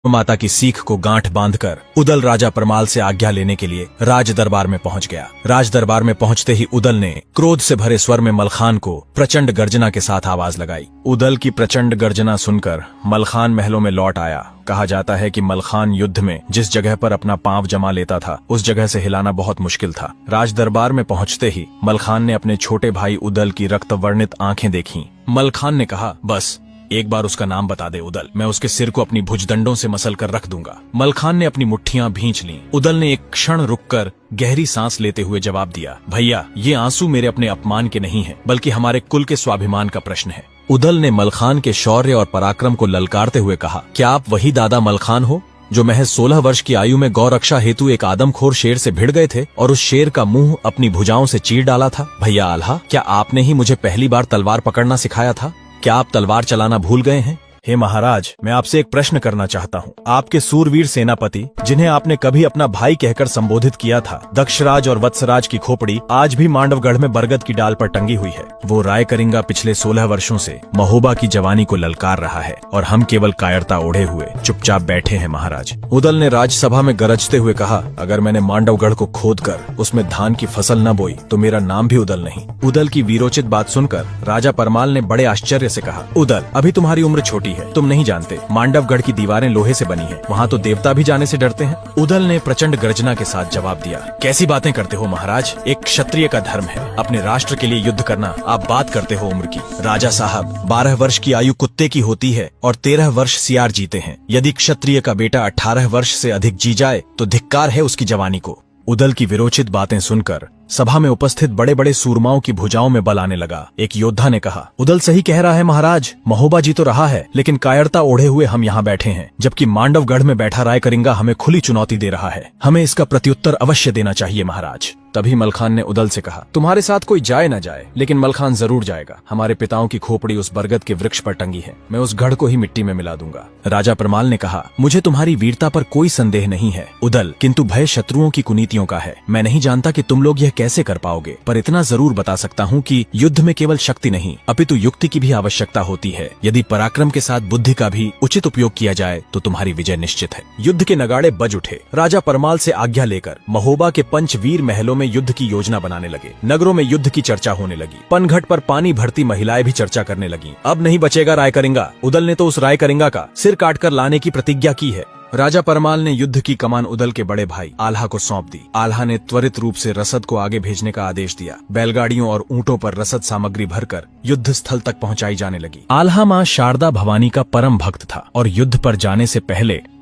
माता की सीख को गांठ बांधकर उदल राजा परमाल से आज्ञा लेने के लिए राज दरबार में पहुंच गया। राज दरबार में पहुंचते ही उदल ने क्रोध से भरे स्वर में मलखान को प्रचंड गर्जना के साथ आवाज लगाई। उदल की प्रचंड गर्जना सुनकर मलखान महलों में लौट आया। कहा जाता है कि मलखान युद्ध में जिस जगह पर अपना पांव जमा लेता था उस जगह से हिलाना बहुत मुश्किल था। राज दरबार में पहुंचते ही मलखान ने अपने छोटे भाई उदल की रक्त वर्णित आंखें देखीं। मलखान ने कहा, बस एक बार उसका नाम बता दे उदल, मैं उसके सिर को अपनी भुजदंडों से मसल कर रख दूंगा। मलखान ने अपनी मुट्ठियां भींच लीं। उदल ने एक क्षण रुककर गहरी सांस लेते हुए जवाब दिया, भैया ये आंसू मेरे अपने अपमान के नहीं है, बल्कि हमारे कुल के स्वाभिमान का प्रश्न है। उदल ने मलखान के शौर्य और पराक्रम को ललकारते हुए कहा, क्या आप वही दादा मलखान हो जो महज 16 वर्ष की आयु में गौरक्षा हेतु एक आदमखोर शेर से भिड़ गए थे और उस शेर का मुंह अपनी भुजाओं से चीर डाला था? भैया आल्हा, क्या आपने ही मुझे पहली बार तलवार पकड़ना सिखाया था? क्या आप तलवार चलाना भूल गए हैं? हे महाराज, मैं आपसे एक प्रश्न करना चाहता हूँ। आपके सूरवीर सेनापति, जिन्हें आपने कभी अपना भाई कहकर संबोधित किया था, दक्षराज और वत्सराज की खोपड़ी आज भी मांडवगढ़ में बरगद की डाल पर टंगी हुई है। वो रायकरिंगा पिछले 16 वर्षों से महोबा की जवानी को ललकार रहा है और हम केवल कायरता ओढ़े हुए चुपचाप बैठे हैं महाराज। उदल ने राज्यसभा में गरजते हुए कहा, अगर मैंने मांडवगढ़ को खोद कर उसमें धान की फसल न बोई तो मेरा नाम भी उदल नहीं। उदल की वीरोचित बात सुनकर राजा परमाल ने बड़े आश्चर्य से कहा, उदल, अभी तुम्हारी उम्र छोटी है, तुम नहीं जानते मांडवगढ़ की दीवारें लोहे से बनी हैं, वहाँ तो देवता भी जाने से डरते हैं। उदल ने प्रचंड गर्जना के साथ जवाब दिया, कैसी बातें करते हो महाराज, एक क्षत्रिय का धर्म है अपने राष्ट्र के लिए युद्ध करना, आप बात करते हो उम्र की। राजा साहब, 12 वर्ष की आयु कुत्ते की होती है और 13 वर्ष सियार जीते हैं। यदि क्षत्रिय का बेटा 18 वर्ष से अधिक जी जाए तो धिक्कार है उसकी जवानी को। उदल की विरोचित बातें सुनकर सभा में उपस्थित बड़े बड़े सूरमाओं की भुजाओं में बल आने लगा। एक योद्धा ने कहा, उदल सही कह रहा है महाराज, महोबा जी तो रहा है, लेकिन कायरता ओढ़े हुए हम यहाँ बैठे हैं, जबकि मांडवगढ़ में बैठा रायकरिंगा हमें खुली चुनौती दे रहा है। हमें इसका प्रत्युत्तर अवश्य देना चाहिए महाराज। तभी मलखान ने उदल से कहा, तुम्हारे साथ कोई जाए न जाए, लेकिन मलखान जरूर जाएगा। हमारे पिताओं की खोपड़ी उस बरगद के वृक्ष पर टंगी है, मैं उस गढ़ को ही मिट्टी में मिला दूंगा। राजा परमाल ने कहा, मुझे तुम्हारी वीरता पर कोई संदेह नहीं है उदल, किंतु भय शत्रुओं की कुनीतियों का है। मैं नहीं जानता कि तुम लोग यह कैसे कर पाओगे, पर इतना जरूर बता सकता हूँ कि युद्ध में केवल शक्ति नहीं अपितु युक्ति की भी आवश्यकता होती है। यदि पराक्रम के साथ बुद्धि का भी उचित उपयोग किया जाए तो तुम्हारी विजय निश्चित है। युद्ध के नगाड़े बज उठे। राजा परमाल से आज्ञा लेकर महोबा के पंचवीर महलों में युद्ध की योजना बनाने लगे। नगरों में युद्ध की चर्चा होने लगी। पनघट पर पानी भरती महिलाएं भी चर्चा करने लगी। अब नहीं बचेगा रायकरिंगा, उदल ने तो उस रायकरिंगा का सिर काटकर लाने की प्रतिज्ञा की है। राजा परमाल ने युद्ध की कमान उदल के बड़े भाई आल्हा को सौंप दी। आल्हा ने त्वरित रूप से रसद को आगे भेजने का आदेश दिया। बैलगाड़ियों और ऊंटों पर रसद सामग्री भरकर युद्ध स्थल तक पहुंचाई जाने लगी। आल्हा मां शारदा भवानी का परम भक्त था और युद्ध पर जाने से पहले